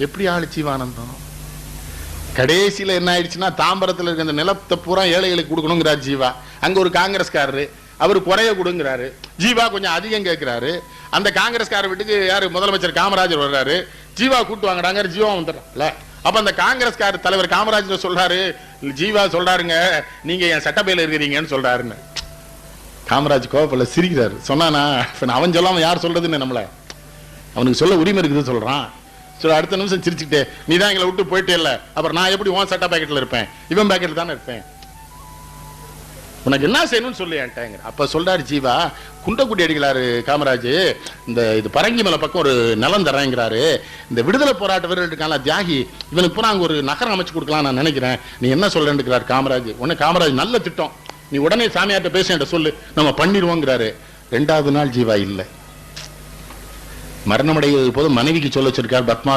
எப்படி ஆளு ஜீவானந்தம்? கடைசியில என்ன ஆயிடுச்சுன்னா, தாம்பரத்தில் இருக்க அந்த நிலத்தை பூரா ஏழைகளுக்கு கொடுக்கணுங்கிறார் ஜீவா. அங்க ஒரு காங்கிரஸ்காரரு அவரு குறைய கொடுங்கிறாரு. ஜீவா கொஞ்சம் அதிகம் கேட்கிறாரு. அந்த காங்கிரஸ்கார வீட்டுக்கு யாரு முதலமைச்சர் காமராஜர் வர்றாரு. ஜீவா கூட்டு வாங்குறாங்க. ஜீவா வந்துடுறான்ல. அப்ப அந்த காங்கிரஸ்கார தலைவர் காமராஜர் சொல்றாரு, ஜீவா சொல்றாருங்க, நீங்க என் சட்டப்பையில இருக்கிறீங்கன்னு சொல்றாருன்னு. காமராஜ் கோவப்பல சிரிக்கிறாரு. சொன்னானா, அவன் சொல்லாம யார் சொல்றதுன்னு நம்மள, அவனுக்கு சொல்ல உரிமை இருக்குது சொல்றான். அடுத்த நிமிஷம் சிரிச்சுக்கிட்டே, நீ தான் எங்களை விட்டு போயிட்டே இல்ல, அப்புறம் நான் எப்படி உன் சட்டா பாக்கெட்ல இருப்பேன்? இவன் பாக்கெட்ல தானே இருப்பேன். உனக்கு என்ன செய்யணும்னு சொல்லி என்கிட்ட. அப்ப சொல்றாரு ஜீவா, குண்டக்குடி அடிகளாரு காமராஜ், இந்த இது பரங்கி மலை பக்கம் ஒரு நிலம் தரேங்கிறாரு. இந்த விடுதலை போராட்ட வீரர்கள் இருக்கான தியாகி, இவனுக்கு பூரா அங்க ஒரு நகரம் அமைச்சு கொடுக்கலாம் நான் நினைக்கிறேன், நீ என்ன சொல்றேன்னு காமராஜ். உடனே காமராஜ், நல்ல திட்டம், நீ உடனே சாமியார்ட்ட பேச என்கிட்ட சொல்லு, நம்ம பண்ணிடுவோங்கிறாரு. 2வது நாள் ஜீவா இல்லை. மரணமடைவது போது மனைவிக்கு சொல்ல வச்சிருக்கார் பத்மா.